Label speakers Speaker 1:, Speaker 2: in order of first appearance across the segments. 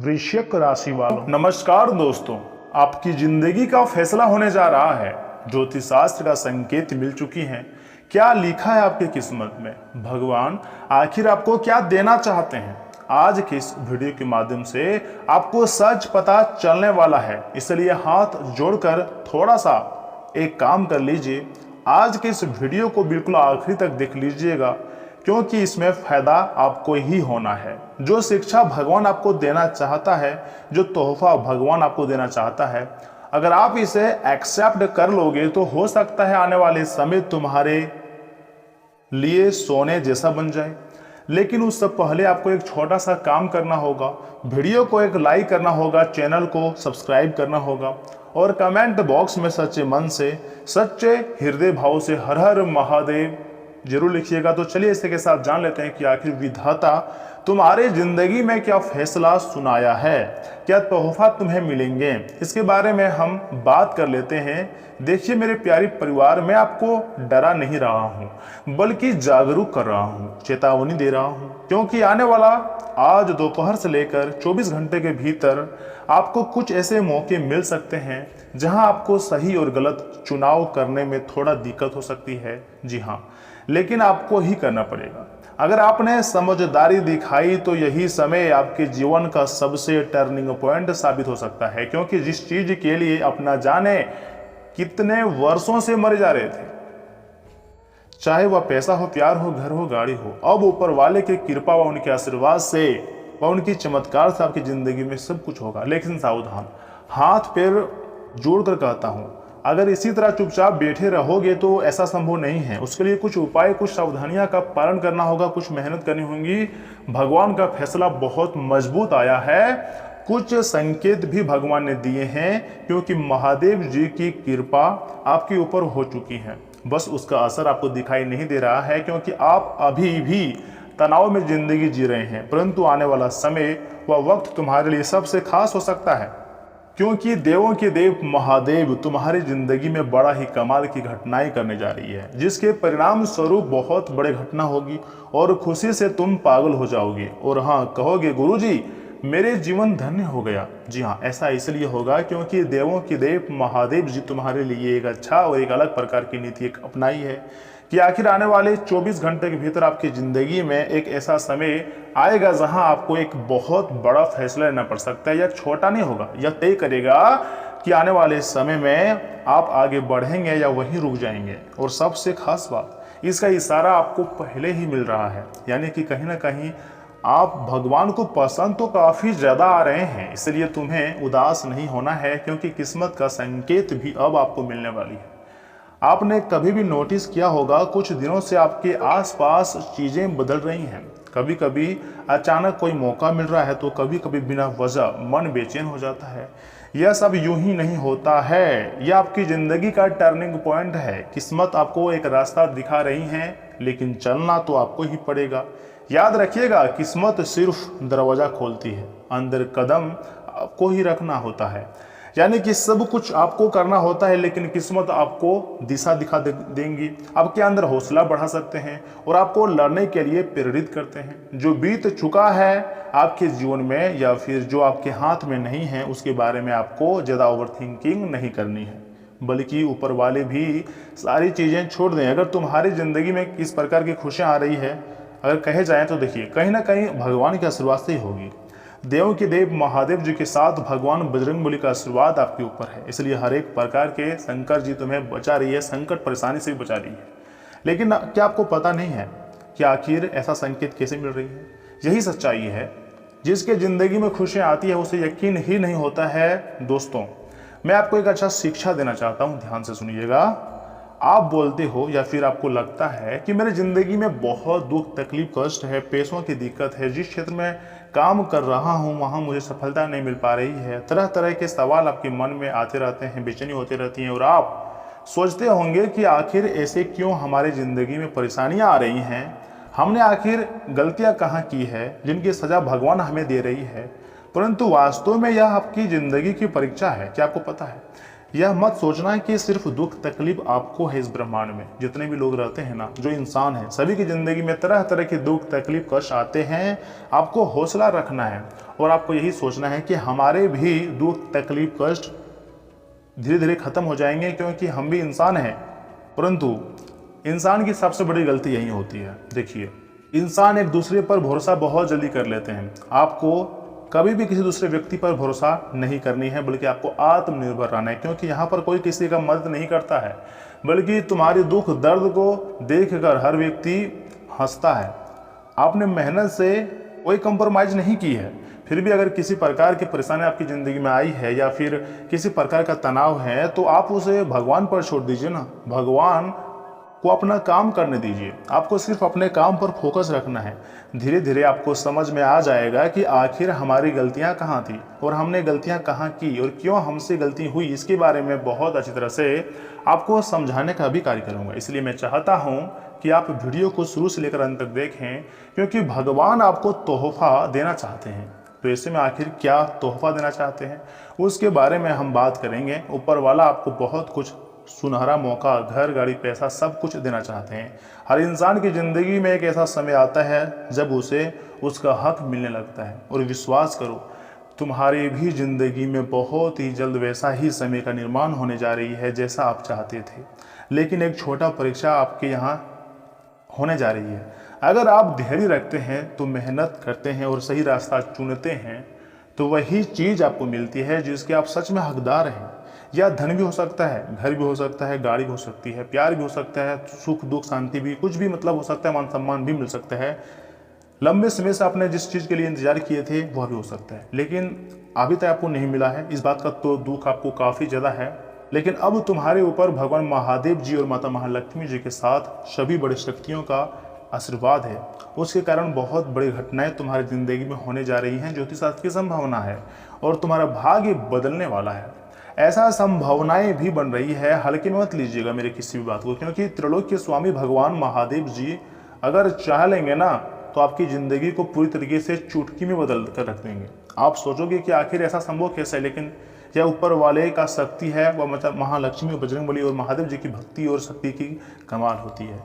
Speaker 1: वृश्चिक राशि वालों, नमस्कार दोस्तों। आपकी जिंदगी का फैसला होने जा रहा है। ज्योतिष शास्त्र का संकेत मिल चुकी हैं। क्या लिखा है आपकी किस्मत में? भगवान आखिर आपको क्या देना चाहते हैं? आज के इस वीडियो के माध्यम से आपको सच पता चलने वाला है। इसलिए हाथ जोड़कर थोड़ा सा एक काम कर लीजिए। आज के इस वीडियो को बिल्कुल आखिरी तक देख लीजिएगा, क्योंकि इसमें फायदा आपको ही होना है। जो शिक्षा भगवान आपको देना चाहता है, जो तोहफा भगवान आपको देना चाहता है, अगर आप इसे एक्सेप्ट कर लोगे तो हो सकता है आने वाले समय तुम्हारे लिए सोने जैसा बन जाए। लेकिन उससे पहले आपको एक छोटा सा काम करना होगा। वीडियो को एक लाइक करना होगा, चैनल को सब्सक्राइब करना होगा और कमेंट बॉक्स में सच्चे मन से, सच्चे हृदय भाव से हर हर महादेव जरूर लिखिएगा। तो चलिए इसी के साथ जान लेते हैं कि आखिर विधाता तुम्हारे जिंदगी में क्या फैसला सुनाया है, क्या तोहफा तुम्हें मिलेंगे, इसके बारे में हम बात कर लेते हैं। देखिए मेरे प्यारे परिवार, मैं आपको डरा नहीं रहा हूं, बल्कि जागरूक कर रहा हूं, चेतावनी दे रहा हूं, क्योंकि आने वाला आज दोपहर से लेकर 24 घंटे के भीतर आपको कुछ ऐसे मौके मिल सकते हैं जहां आपको सही और गलत चुनाव करने में थोड़ा दिक्कत हो सकती है। जी हाँ, लेकिन आपको ही करना पड़ेगा। अगर आपने समझदारी दिखाई तो यही समय आपके जीवन का सबसे टर्निंग पॉइंट साबित हो सकता है, क्योंकि जिस चीज के लिए अपना जाने कितने वर्षों से मरे जा रहे थे, चाहे वह पैसा हो, प्यार हो, घर हो, गाड़ी हो, अब ऊपर वाले की कृपा व उनके आशीर्वाद से व उनकी चमत्कार से आपकी जिंदगी में सब कुछ होगा। लेकिन सावधान, हाथ पैर जोड़कर कहता हूं, अगर इसी तरह चुपचाप बैठे रहोगे तो ऐसा संभव नहीं है। उसके लिए कुछ उपाय, कुछ सावधानियां का पालन करना होगा, कुछ मेहनत करनी होगी। भगवान का फैसला बहुत मजबूत आया है। कुछ संकेत भी भगवान ने दिए हैं, क्योंकि महादेव जी की कृपा आपके ऊपर हो चुकी है। बस उसका असर आपको दिखाई नहीं दे रहा है, क्योंकि आप अभी भी तनाव में जिंदगी जी रहे हैं। परंतु आने वाला समय वह वक्त तुम्हारे लिए सबसे खास हो सकता है, क्योंकि देवों के देव महादेव तुम्हारी जिंदगी में बड़ा ही कमाल की घटनाएं करने जा रही है, जिसके परिणाम स्वरूप बहुत बड़ी घटना होगी और खुशी से तुम पागल हो जाओगे और हाँ कहोगे, गुरुजी मेरे जीवन धन्य हो गया। जी हाँ, ऐसा इसलिए होगा क्योंकि देवों के देव महादेव जी तुम्हारे लिए एक अच्छा और एक अलग प्रकार की नीति अपनाई है कि आखिर आने वाले 24 घंटे के भीतर आपकी ज़िंदगी में एक ऐसा समय आएगा जहां आपको एक बहुत बड़ा फैसला लेना पड़ सकता है। यह छोटा नहीं होगा, यह तय करेगा कि आने वाले समय में आप आगे बढ़ेंगे या वहीं रुक जाएंगे। और सबसे खास बात, इसका इशारा आपको पहले ही मिल रहा है, यानी कि कहीं ना कहीं आप भगवान को पसंद तो काफ़ी ज़्यादा आ रहे हैं। इसलिए तुम्हें उदास नहीं होना है, क्योंकि किस्मत का संकेत भी अब आपको मिलने वाली है। आपने कभी भी नोटिस किया होगा, कुछ दिनों से आपके आसपास चीज़ें बदल रही हैं। कभी कभी अचानक कोई मौका मिल रहा है तो कभी कभी बिना वजह मन बेचैन हो जाता है। यह सब यूं ही नहीं होता है, यह आपकी ज़िंदगी का टर्निंग पॉइंट है। किस्मत आपको एक रास्ता दिखा रही है, लेकिन चलना तो आपको ही पड़ेगा। याद रखिएगा, किस्मत सिर्फ दरवाज़ा खोलती है, अंदर कदम आपको ही रखना होता है। यानी कि सब कुछ आपको करना होता है, लेकिन किस्मत आपको दिशा दिखा देंगी, आपके अंदर हौसला बढ़ा सकते हैं और आपको लड़ने के लिए प्रेरित करते हैं। जो बीत चुका है आपके जीवन में या फिर जो आपके हाथ में नहीं है, उसके बारे में आपको ज़्यादा ओवरथिंकिंग नहीं करनी है, बल्कि ऊपर वाले भी सारी चीज़ें छोड़ दें। अगर तुम्हारी ज़िंदगी में किस प्रकार की खुशियाँ आ रही है, अगर कहे जाएँ तो देखिए, कहीं ना कहीं भगवान के आशीर्वाद से ही होगी। देवों के देव महादेव जी के साथ भगवान बजरंगबली का आशीर्वाद आपके ऊपर है। इसलिए हर एक प्रकार के शंकर जी तुम्हें बचा रही है, संकट परेशानी से भी बचा रही है। लेकिन क्या आपको पता नहीं है कि आखिर ऐसा संकेत कैसे मिल रही है? यही सच्चाई है, जिसके ज़िंदगी में खुशियाँ आती है उसे यकीन ही नहीं होता है। दोस्तों, मैं आपको एक अच्छा शिक्षा देना चाहता हूँ, ध्यान से सुनिएगा। आप बोलते हो या फिर आपको लगता है कि मेरी ज़िंदगी में बहुत दुख, तकलीफ, कष्ट है, पैसों की दिक्कत है, जिस क्षेत्र में काम कर रहा हूँ वहाँ मुझे सफलता नहीं मिल पा रही है। तरह तरह के सवाल आपके मन में आते रहते हैं, बेचैनी होती रहती है और आप सोचते होंगे कि आखिर ऐसे क्यों हमारी ज़िंदगी में परेशानियाँ आ रही हैं, हमने आखिर गलतियाँ कहाँ की है जिनकी सज़ा भगवान हमें दे रही है। परंतु वास्तव में यह आपकी ज़िंदगी की परीक्षा है। क्या आपको पता है, यह मत सोचना कि सिर्फ दुख तकलीफ आपको है। इस ब्रह्मांड में जितने भी लोग रहते हैं ना, जो इंसान है, सभी की जिंदगी में तरह तरह के दुख तकलीफ कष्ट आते हैं। आपको हौसला रखना है और आपको यही सोचना है कि हमारे भी दुख तकलीफ कष्ट धीरे धीरे खत्म हो जाएंगे, क्योंकि हम भी इंसान हैं। परंतु इंसान की सबसे बड़ी गलती यही होती है। देखिए, इंसान एक दूसरे पर भरोसा बहुत जल्दी कर लेते हैं। आपको कभी भी किसी दूसरे व्यक्ति पर भरोसा नहीं करनी है, बल्कि आपको आत्मनिर्भर रहना है, क्योंकि यहाँ पर कोई किसी का मदद नहीं करता है, बल्कि तुम्हारे दुख दर्द को देखकर हर व्यक्ति हंसता है। आपने मेहनत से कोई कंप्रोमाइज नहीं की है, फिर भी अगर किसी प्रकार की परेशानी आपकी ज़िंदगी में आई है या फिर किसी प्रकार का तनाव है, तो आप उसे भगवान पर छोड़ दीजिए ना। भगवान को अपना काम करने दीजिए। आपको सिर्फ अपने काम पर फोकस रखना है। धीरे धीरे आपको समझ में आ जाएगा कि आखिर हमारी गलतियां कहाँ थी और हमने गलतियां कहाँ की और क्यों हमसे गलती हुई। इसके बारे में बहुत अच्छी तरह से आपको समझाने का भी कार्य करूँगा। इसलिए मैं चाहता हूँ कि आप वीडियो को शुरू से लेकर अंत तक देखें, क्योंकि भगवान आपको तोहफा देना चाहते हैं। तो ऐसे में आखिर क्या तोहफा देना चाहते हैं, उसके बारे में हम बात करेंगे। ऊपर वाला आपको बहुत कुछ सुनहरा मौका, घर, गाड़ी, पैसा सब कुछ देना चाहते हैं। हर इंसान की ज़िंदगी में एक ऐसा समय आता है जब उसे उसका हक मिलने लगता है। और विश्वास करो, तुम्हारी भी ज़िंदगी में बहुत ही जल्द वैसा ही समय का निर्माण होने जा रही है जैसा आप चाहते थे। लेकिन एक छोटा परीक्षा आपके यहाँ होने जा रही है। अगर आप धैर्य रखते हैं, तो मेहनत करते हैं और सही रास्ता चुनते हैं, तो वही चीज़ आपको मिलती है जिसके आप सच में हकदार हैं। या धन भी हो सकता है, घर भी हो सकता है, गाड़ी भी हो सकती है, प्यार भी हो सकता है, सुख दुख शांति भी, कुछ भी मतलब हो सकता है, मान सम्मान भी मिल सकता है। लंबे समय से आपने जिस चीज़ के लिए इंतजार किए थे वह भी हो सकता है, लेकिन अभी तक आपको नहीं मिला है। इस बात का तो दुख आपको काफ़ी ज़्यादा है। लेकिन अब तुम्हारे ऊपर भगवान महादेव जी और माता महालक्ष्मी जी के साथ सभी बड़ी शक्तियों का आशीर्वाद है। उसके कारण बहुत बड़ी घटनाएं तुम्हारी ज़िंदगी में होने जा रही हैं। ज्योतिषशास्त्र की संभावना है और तुम्हारा भाग्य बदलने वाला है। ऐसा संभावनाएं भी बन रही है। हल्के में मत लीजिएगा मेरे किसी भी बात को, क्योंकि त्रिलोक के स्वामी भगवान महादेव जी अगर चाह लेंगे ना, तो आपकी ज़िंदगी को पूरी तरीके से चुटकी में बदल कर रख देंगे। आप सोचोगे कि आखिर ऐसा संभव कैसे है, लेकिन यह ऊपर वाले का शक्ति है। वह मतलब महालक्ष्मी, बजरंगबली और महादेव जी की भक्ति और शक्ति की कमाल होती है।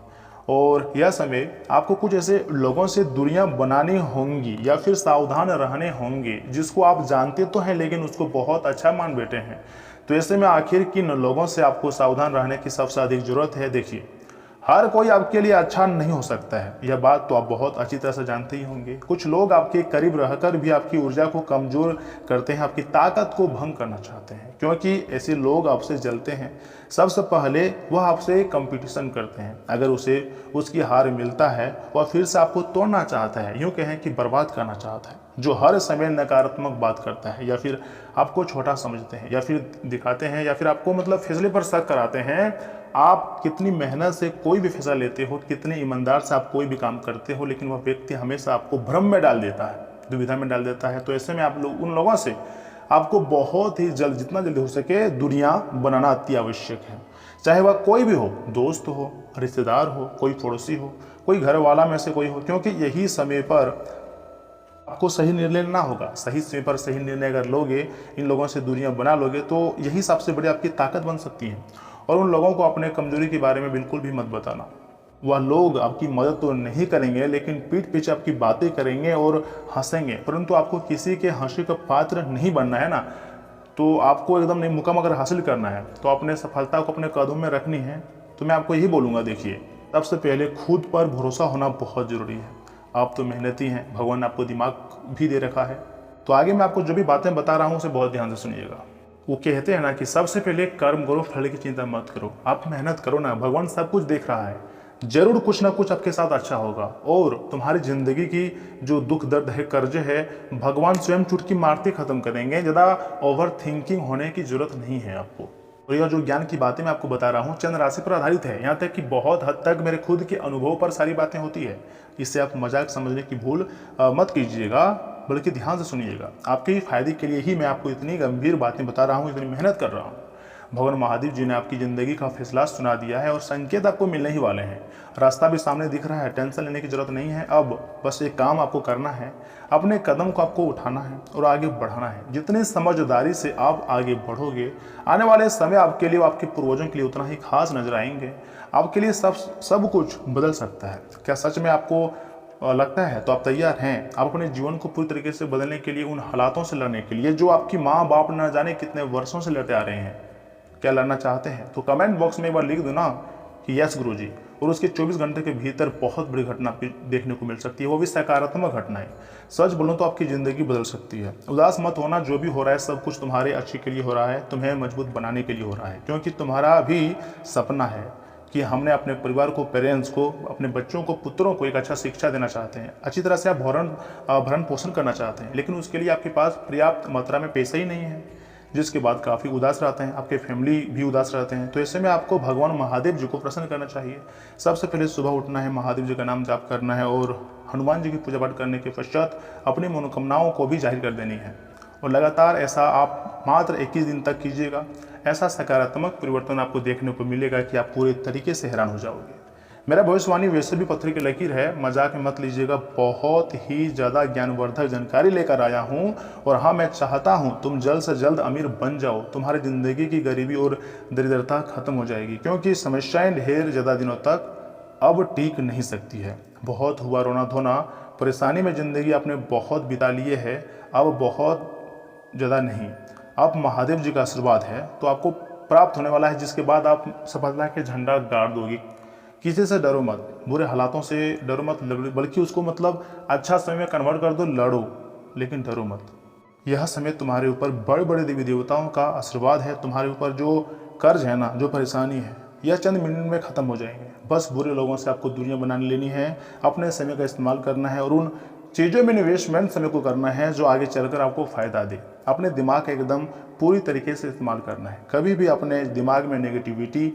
Speaker 1: और यह समय आपको कुछ ऐसे लोगों से दूरियां बनानी होंगी या फिर सावधान रहने होंगे जिसको आप जानते तो हैं लेकिन उसको बहुत अच्छा मान बैठे हैं। तो ऐसे में आखिर किन लोगों से आपको सावधान रहने की सबसे अधिक जरूरत है। देखिए, हर कोई आपके लिए अच्छा नहीं हो सकता है, यह बात तो आप बहुत अच्छी तरह से जानते ही होंगे। कुछ लोग आपके करीब रहकर भी आपकी ऊर्जा को कमज़ोर करते हैं, आपकी ताकत को भंग करना चाहते हैं, क्योंकि ऐसे लोग आपसे जलते हैं। सबसे पहले वह आपसे कंपटीशन करते हैं। अगर उसे उसकी हार मिलता है, वह फिर से आपको तोड़ना चाहता है, यूँ कहें कि बर्बाद करना चाहता है। जो हर समय नकारात्मक बात करता है या फिर आपको छोटा समझते हैं या फिर दिखाते हैं या फिर आपको मतलब फैसले पर शक कराते हैं। आप कितनी मेहनत से कोई भी फैसला लेते हो, कितने ईमानदार से आप कोई भी काम करते हो, लेकिन वह व्यक्ति हमेशा आपको भ्रम में डाल देता है, दुविधा में डाल देता है। तो ऐसे में आप लोग उन लोगों से आपको बहुत ही जल्द, जितना जल्दी हो सके, दूरियां बनाना अति आवश्यक है। चाहे वह कोई भी हो, दोस्त हो, रिश्तेदार हो, कोई पड़ोसी हो, कोई घर वाला में से कोई हो, क्योंकि यही समय पर आपको सही निर्णय लेना होगा। सही समय पर सही निर्णय अगर लोगे, इन लोगों से दूरियां बना लोगे, तो यही सबसे बड़ी आपकी ताकत बन सकती है। और उन लोगों को अपने कमजोरी के बारे में बिल्कुल भी मत बताना। वह लोग आपकी मदद तो नहीं करेंगे, लेकिन पीठ पीछे आपकी बातें करेंगे और हंसेंगे, परंतु आपको किसी के हंसी का पात्र नहीं बनना है ना। तो आपको एकदम नहीं, मुकाम अगर हासिल करना है तो अपने सफलता को अपने कदम में रखनी है। तो मैं आपको यही बोलूँगा, देखिए, सबसे पहले खुद पर भरोसा होना बहुत ज़रूरी है। आप तो मेहनती हैं, भगवान ने आपको दिमाग भी दे रखा है। तो आगे मैं आपको जो भी बातें बता रहा हूँ उसे बहुत ध्यान से सुनिएगा। वो कहते हैं ना कि सबसे पहले कर्म करो, फल की चिंता मत करो। आप मेहनत करो ना, भगवान सब कुछ देख रहा है। जरूर कुछ ना कुछ आपके साथ अच्छा होगा। और तुम्हारी जिंदगी की जो दुख दर्द है, कर्ज है, भगवान स्वयं चुटकी मारते खत्म करेंगे। ज़्यादा ओवर थिंकिंग होने की जरूरत नहीं है आपको। और यह जो ज्ञान की बातें मैं आपको बता रहा हूँ चंद राशि पर आधारित है, यहाँ तक कि बहुत हद तक मेरे खुद के अनुभव पर सारी बातें होती है। इससे आप मजाक समझने की भूल मत कीजिएगा, बल्कि ध्यान से सुनिएगा। आपके ही फायदे के लिए ही मैं आपको इतनी गंभीर बातें बता रहा हूँ, इतनी मेहनत कर रहा हूँ। भगवान महादेव जी ने आपकी ज़िंदगी का फैसला सुना दिया है और संकेत आपको मिलने ही वाले हैं। रास्ता भी सामने दिख रहा है, टेंशन लेने की ज़रूरत नहीं है। अब बस एक काम आपको करना है, अपने कदम को आपको उठाना है और आगे बढ़ाना है। जितनी समझदारी से आप आगे बढ़ोगे, आने वाले समय आपके लिए, आपके पूर्वजों के लिए उतना ही खास नजर आएंगे। आपके लिए सब कुछ बदल सकता है। क्या सच में आपको लगता है? तो आप तैयार हैं आप अपने जीवन को पूरी तरीके से बदलने के लिए, उन हालातों से लड़ने के लिए जो आपकी माँ बाप न जाने कितने वर्षों से लड़ते आ रहे हैं? क्या लड़ना चाहते हैं? तो कमेंट बॉक्स में एक बार लिख दो ना कि यस गुरुजी, और उसके 24 घंटे के भीतर बहुत बड़ी घटना देखने को मिल सकती है, वो भी सकारात्मक घटनाएं। सच बोलूं तो आपकी ज़िंदगी बदल सकती है। उदास मत होना, जो भी हो रहा है सब कुछ तुम्हारे अच्छे के लिए हो रहा है, तुम्हें मजबूत बनाने के लिए हो रहा है। क्योंकि तुम्हारा भी सपना है कि हमने अपने परिवार को, पेरेंट्स को, अपने बच्चों को, पुत्रों को एक अच्छा शिक्षा देना चाहते हैं, अच्छी तरह से आप भरण पोषण करना चाहते हैं, लेकिन उसके लिए आपके पास पर्याप्त मात्रा में पैसा ही नहीं है, जिसके बाद काफ़ी उदास रहते हैं, आपके फैमिली भी उदास रहते हैं। तो ऐसे में आपको भगवान महादेव जी को प्रसन्न करना चाहिए। सबसे पहले सुबह उठना है, महादेव जी का नाम जाप करना है और हनुमान जी की पूजा पाठ करने के पश्चात अपनी मनोकामनाओं को भी जाहिर कर देनी है। और लगातार ऐसा आप मात्र 21 दिन तक कीजिएगा। ऐसा सकारात्मक परिवर्तन आपको देखने को मिलेगा कि आप पूरे तरीके से हैरान हो जाओगे। मेरा भविष्यवाणी वैसे भी पत्थर की लकीर है, मजाक में मत लीजिएगा। बहुत ही ज़्यादा ज्ञानवर्धक जानकारी लेकर आया हूँ। और हाँ, मैं चाहता हूँ तुम जल्द से जल्द अमीर बन जाओ, तुम्हारी ज़िंदगी की गरीबी और दरिद्रता खत्म हो जाएगी। क्योंकि समस्याएं ढेर ज़्यादा दिनों तक अब टिक नहीं सकती है। बहुत हुआ रोना धोना, परेशानी में ज़िंदगी आपने बहुत बिता लिए है, अब बहुत ज़्यादा नहीं। आप महादेव जी का आशीर्वाद है तो आपको प्राप्त होने वाला है, जिसके बाद आप सफलता के झंडा गाड़ दोगे। किसी से डरो मत, बुरे हालातों से डरो मत, बल्कि उसको अच्छा समय में कन्वर्ट कर दो। लड़ो लेकिन डरो मत। यह समय तुम्हारे ऊपर बड़े बड़े देवी देवताओं का आशीर्वाद है। तुम्हारे ऊपर जो कर्ज है ना, जो परेशानी है, यह चंद मिनट में ख़त्म हो जाएंगे। बस बुरे लोगों से आपको दुनिया बना लेनी है, अपने समय का इस्तेमाल करना है और उन चीज़ों में इन्वेस्टमेंट समय को करना है जो आगे चलकर आपको फ़ायदा दे। अपने दिमाग का एकदम पूरी तरीके से इस्तेमाल करना है। कभी भी अपने दिमाग में नेगेटिविटी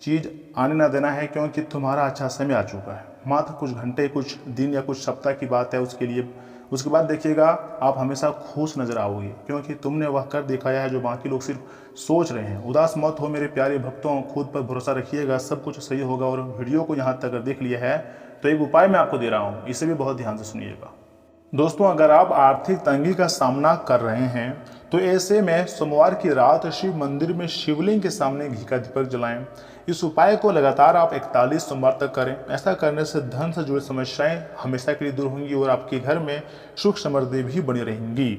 Speaker 1: चीज़ आने ना देना है, क्योंकि तुम्हारा अच्छा समय आ चुका है। मात्र कुछ घंटे, कुछ दिन या कुछ सप्ताह की बात है उसके लिए। उसके बाद देखिएगा आप हमेशा खुश नजर आओगे, क्योंकि तुमने वह कर दिखाया है जो बाकी लोग सिर्फ सोच रहे हैं। उदास मत हो मेरे प्यारे भक्तों, खुद पर भरोसा रखिएगा, सब कुछ सही होगा। और वीडियो को यहाँ तक देख लिया है तो एक उपाय मैं आपको दे रहा हूँ, इसे भी बहुत ध्यान से सुनिएगा। दोस्तों, अगर आप आर्थिक तंगी का सामना कर रहे हैं तो ऐसे में सोमवार की रात शिव मंदिर में शिवलिंग के सामने घी का दीपक जलाएं। इस उपाय को लगातार आप 41 सोमवार तक करें। ऐसा करने से धन से जुड़ी समस्याएं हमेशा के लिए दूर होंगी और आपके घर में सुख समृद्धि भी बनी रहेंगी।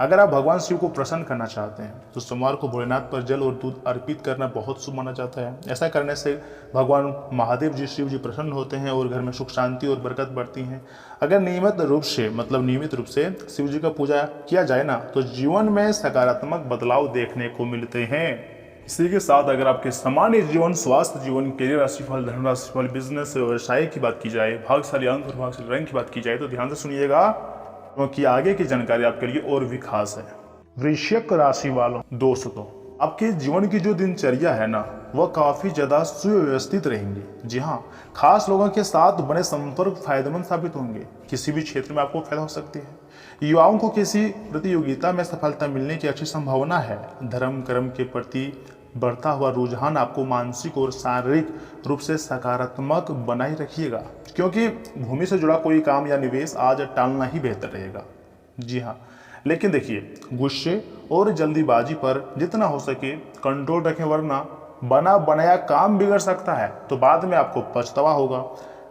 Speaker 1: अगर आप भगवान शिव को प्रसन्न करना चाहते हैं तो सोमवार को भोलेनाथ पर जल और दूध अर्पित करना बहुत शुभ माना जाता है। ऐसा करने से भगवान महादेव जी, शिव जी प्रसन्न होते हैं और घर में सुख शांति और बरकत बढ़ती है। अगर नियमित रूप से शिव जी का पूजा किया जाए ना, तो जीवन में सकारात्मक बदलाव देखने को मिलते हैं। इसी के साथ अगर आपके सामान्य जीवन, स्वास्थ्य जीवन, करियर राशिफल, धन राशिफल, बिजनेस, व्यवसाय की बात की जाए, भाग्यशाली अंक और भाग्यशाली रंग की बात की जाए तो ध्यान से सुनिएगा, क्योंकि आगे की जानकारी आपके लिए और भी खास है। वृश्चिक राशि वालों, दोस्तों, आपके जीवन की जो दिनचर्या है ना, वह काफी ज्यादा सुव्यवस्थित रहेंगी। जी हाँ, खास लोगों के साथ बने संपर्क फायदेमंद साबित होंगे। किसी भी क्षेत्र में आपको फायदा हो सकती है। युवाओं को किसी प्रतियोगिता में सफलता मिलने की अच्छी संभावना है। धर्म कर्म के प्रति बढ़ता हुआ रुझान आपको मानसिक और शारीरिक रूप से सकारात्मक बनाए रखिएगा, क्योंकि भूमि से जुड़ा कोई काम या निवेश आज टालना ही बेहतर रहेगा। जी हाँ, लेकिन देखिए, गुस्से और जल्दीबाजी पर जितना हो सके कंट्रोल रखें, वरना बना बनाया काम बिगड़ सकता है तो बाद में आपको पछतावा होगा।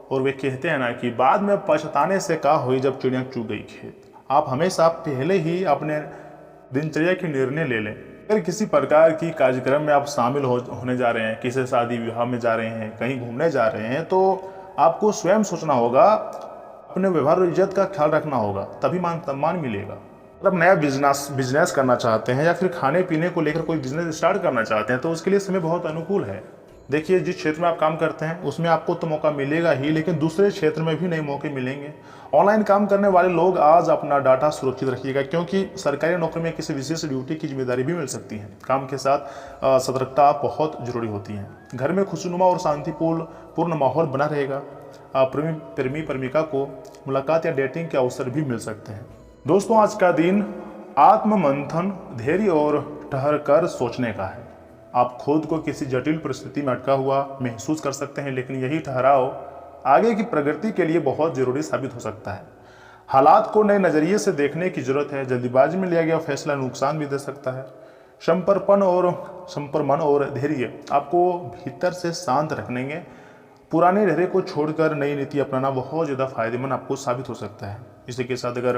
Speaker 1: और वे कहते हैं ना कि बाद में पछताने से का हुई जब चिड़िया चुग गई खेत। आप हमेशा पहले ही अपने दिनचर्या के निर्णय ले लें। अगर किसी प्रकार की कार्यक्रम में आप शामिल होने जा रहे हैं, किसी शादी विवाह में जा रहे हैं, कहीं घूमने जा रहे हैं, तो आपको स्वयं सोचना होगा, अपने व्यवहार और इज्जत का ख्याल रखना होगा, तभी मान सम्मान मिलेगा। अगर आप नया बिजनेस करना चाहते हैं या फिर खाने पीने को लेकर कोई बिजनेस स्टार्ट करना चाहते हैं तो उसके लिए समय बहुत अनुकूल है। देखिए, जिस क्षेत्र में आप काम करते हैं उसमें आपको तो मौका मिलेगा ही, लेकिन दूसरे क्षेत्र में भी नए मौके मिलेंगे। ऑनलाइन काम करने वाले लोग आज अपना डाटा सुरक्षित रखिएगा, क्योंकि सरकारी नौकरी में किसी विशेष ड्यूटी की जिम्मेदारी भी मिल सकती है। काम के साथ सतर्कता बहुत जरूरी होती है। घर में खुशनुमा और शांतिपूर्ण माहौल बना रहेगा। प्रेमी प्रेमिका को मुलाकात या डेटिंग के अवसर भी मिल सकते हैं। दोस्तों, आज का दिन आत्म मंथन, धैर्य और ठहर कर सोचने का है। आप खुद को किसी जटिल परिस्थिति में अटका हुआ महसूस कर सकते हैं, लेकिन यही ठहराव आगे की प्रगति के लिए बहुत जरूरी साबित हो सकता है। हालात को नए नजरिए से देखने की जरूरत है। जल्दीबाजी में लिया गया फैसला नुकसान भी दे सकता है। संपरमन और धैर्य आपको भीतर से शांत रखनेंगे। पुराने ढेरे को छोड़कर नई नीति अपनाना बहुत ज़्यादा फायदेमंद आपको साबित हो सकता है। इसी के साथ अगर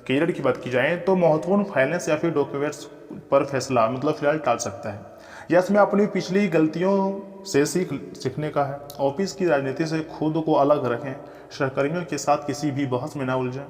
Speaker 1: करियर की बात की जाए तो महत्वपूर्ण फाइनेंस या फिर डॉक्यूमेंट्स पर फैसला फिलहाल टाल सकता है। यह समय अपनी पिछली गलतियों से सीखने का है। ऑफिस की राजनीति से खुद को अलग रखें। सहकर्मियों के साथ किसी भी बहस में ना उलझें।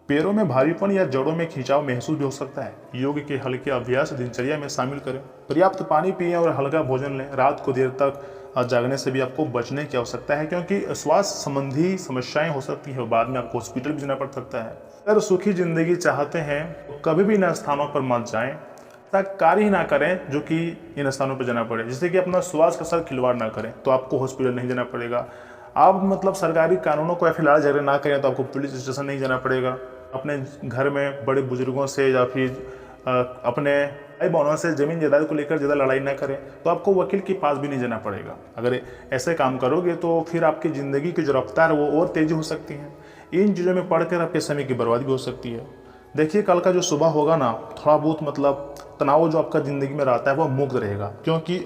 Speaker 1: पैरों में भारीपन या जड़ों में खिंचाव महसूस भी हो सकता है। योग के हल्के अभ्यास दिनचर्या में शामिल करें। पर्याप्त पानी पिएं और हल्का भोजन लें। रात को देर तक जागने से भी आपको बचने की आवश्यकता है, क्योंकि स्वास्थ्य संबंधी समस्याएं हो सकती है और बाद में आपको हॉस्पिटल भी जाना पड़ सकता है। अगर सुखी जिंदगी चाहते हैं तो कभी भी इन स्थानों पर मत जाएं, तक कार्य ही ना करें जो कि इन स्थानों पर जाना पड़े। जैसे कि अपना स्वास्थ्य के साथ खिलवाड़ ना करें तो आपको हॉस्पिटल नहीं जाना पड़ेगा। आप सरकारी कानूनों को फिलहाल झगड़े ना करें तो आपको पुलिस स्टेशन नहीं जाना पड़ेगा। अपने घर में बड़े बुजुर्गों से या फिर अपने भाई बहनों से जमीन जायदाद को लेकर ज़्यादा लड़ाई ना करें तो आपको वकील के पास भी नहीं जाना पड़ेगा। अगर ऐसे काम करोगे तो फिर आपकी ज़िंदगी की जो रफ्तार है वो और तेज़ी हो सकती है। इन चीज़ों में पढ़कर आपके समय की बर्बादी भी हो सकती है। देखिए, कल का जो सुबह होगा ना, थोड़ा बहुत तनाव जो आपका ज़िंदगी में रहता है वह मुक्त रहेगा, क्योंकि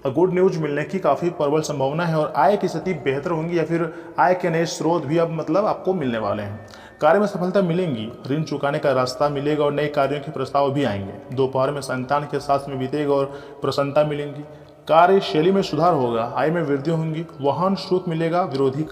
Speaker 1: गुड न्यूज मिलने की काफ़ी प्रबल संभावना है और आय की स्थिति बेहतर होंगी या फिर आय के नए स्रोत भी अब आपको मिलने वाले हैं। कार्य में सफलता मिलेंगी। ऋण चुकाने का रास्ता मिलेगा और नए कार्यों के प्रस्ताव भी आएंगे। दोपहर में संतान के साथ में बीतेगा और प्रसन्नता मिलेंगी। कार्यशैली में सुधार होगा। आय में वृद्धि होंगी। वाहन सुख मिलेगा। विरोधी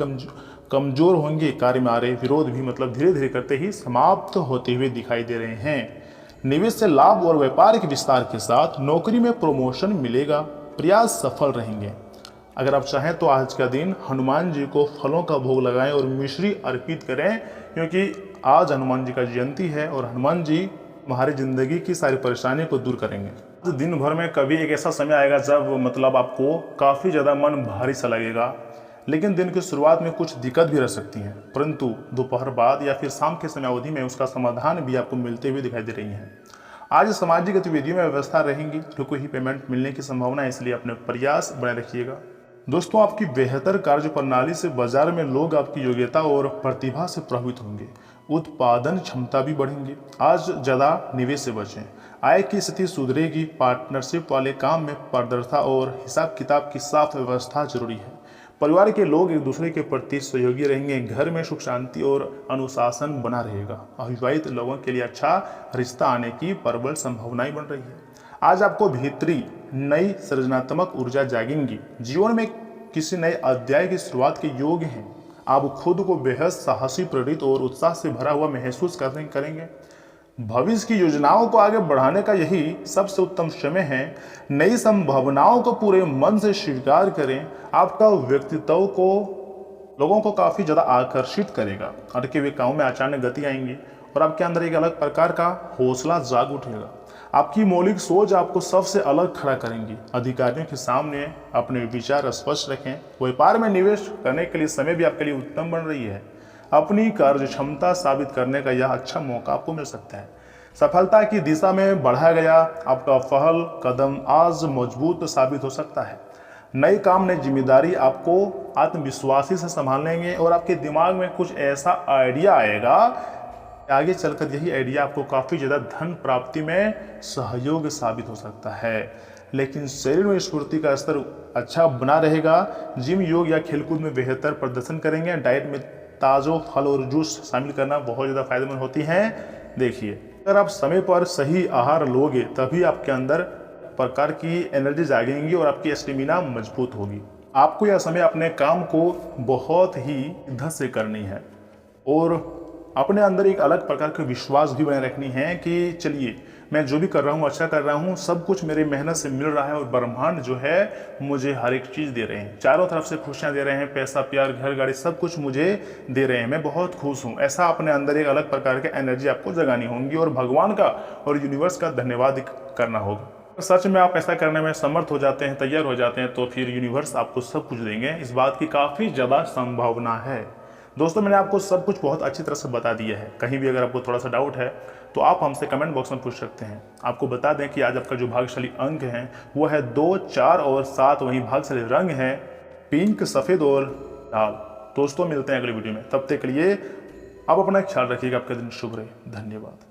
Speaker 1: कमजोर होंगे। कार्य में आ रहे विरोध भी धीरे धीरे करते ही समाप्त होते हुए दिखाई दे रहे हैं। निवेश से लाभ और व्यापार के विस्तार के साथ नौकरी में प्रमोशन मिलेगा। प्रयास सफल रहेंगे। अगर आप चाहें तो आज का दिन हनुमान जी को फलों का भोग लगाएं और मिश्री अर्पित करें, क्योंकि आज हनुमान जी का जयंती है और हनुमान जी हमारी जिंदगी की सारी परेशानी को दूर करेंगे। तो दिन भर में कभी एक ऐसा समय आएगा जब आपको काफ़ी ज़्यादा मन भारी सा लगेगा, लेकिन दिन की शुरुआत में कुछ दिक्कत भी रह सकती है, परंतु दोपहर बाद या फिर शाम के समय अवधि में उसका समाधान भी आपको मिलते हुए दिखाई दे रही है। आज सामाजिक गतिविधियों में व्यवस्था रहेंगी। रुकी ही पेमेंट मिलने की संभावना है, इसलिए अपने प्रयास बनाए रखिएगा। दोस्तों, आपकी बेहतर कार्य प्रणाली से बाजार में लोग आपकी योग्यता और प्रतिभा से प्रभावित होंगे। उत्पादन क्षमता भी बढ़ेंगी। आज ज़्यादा निवेश से बचें। आय की स्थिति सुधरेगी। पार्टनरशिप वाले काम में पारदर्शिता और हिसाब किताब की साफ व्यवस्था जरूरी है। परिवार के लोग एक दूसरे के प्रति सहयोगी रहेंगे। घर में सुख शांति और अनुशासन बना रहेगा। अविवाहित लोगों के लिए अच्छा रिश्ता आने की प्रबल संभावनाएं बन रही है। आज आपको भीतरी नई सृजनात्मक ऊर्जा जागेंगी। जीवन में किसी नए अध्याय की शुरुआत के योग हैं। आप खुद को बेहद साहसी, प्रेरित और उत्साह से भरा हुआ महसूस करेंगे। भविष्य की योजनाओं को आगे बढ़ाने का यही सबसे उत्तम समय है। नई संभावनाओं को पूरे मन से स्वीकार करें। आपका व्यक्तित्व को लोगों को काफ़ी ज़्यादा आकर्षित करेगा। अटके हुए कामों में अचानक गति आएंगी और आपके अंदर एक अलग प्रकार का हौसला जाग उठेगा। आपकी मौलिक सोच आपको सबसे अलग खड़ा करेंगी। अधिकारियों के सामने अपने विचार स्पष्ट रखें। व्यापार में निवेश करने के लिए समय भी आपके लिए उत्तम बन रही है। अपनी कार्य क्षमता साबित करने का यह अच्छा मौका आपको मिल सकता है। सफलता की दिशा में बढ़ाया गया आपका पहल कदम आज मजबूत साबित हो सकता है। नए काम, नई जिम्मेदारी आपको आत्मविश्वासी से संभालेंगे और आपके दिमाग में कुछ ऐसा आइडिया आएगा, आगे चलकर यही आइडिया आपको काफ़ी ज़्यादा धन प्राप्ति में सहयोग साबित हो सकता है। लेकिन शरीर में स्फूर्ति का स्तर अच्छा बना रहेगा। जिम, योग या खेलकूद में बेहतर प्रदर्शन करेंगे। डाइट में ताज़ा फल और जूस शामिल करना बहुत ज़्यादा फायदेमंद होती हैं। देखिए, अगर आप समय पर सही आहार लोगे तभी आपके अंदर प्रकार की एनर्जी जागेंगी और आपकी स्टेमिना मजबूत होगी। आपको यह समय अपने काम को बहुत ही शिद्दत से करनी है और अपने अंदर एक अलग प्रकार का विश्वास भी बनाए रखनी है कि चलिए, मैं जो भी कर रहा हूँ अच्छा कर रहा हूँ, सब कुछ मेरी मेहनत से मिल रहा है और ब्रह्मांड जो है मुझे हर एक चीज़ दे रहे हैं। चारों तरफ से खुशियाँ दे रहे हैं, पैसा, प्यार, घर, गाड़ी सब कुछ मुझे दे रहे हैं। मैं बहुत खुश हूँ। ऐसा अपने अंदर एक अलग प्रकार की एनर्जी आपको जगानी होगी और भगवान का और यूनिवर्स का धन्यवाद करना होगा। सच में आप ऐसा करने में समर्थ हो जाते हैं, तैयार हो जाते हैं, तो फिर यूनिवर्स आपको सब कुछ देंगे। इस बात की काफ़ी ज़्यादा संभावना है। दोस्तों मैंने आपको सब कुछ बहुत अच्छी तरह से बता दिया है। कहीं भी अगर आपको थोड़ा सा डाउट है तो आप हमसे कमेंट बॉक्स में पूछ सकते हैं। आपको बता दें कि आज आपका जो भाग्यशाली अंक है वो है 2, 4 और 7। वहीं भाग्यशाली रंग है पिंक, सफ़ेद और लाल। दोस्तों मिलते हैं अगली वीडियो में, तब तक के लिए आप अपना ख्याल रखिएगा। आपका दिन शुभ रहे। धन्यवाद।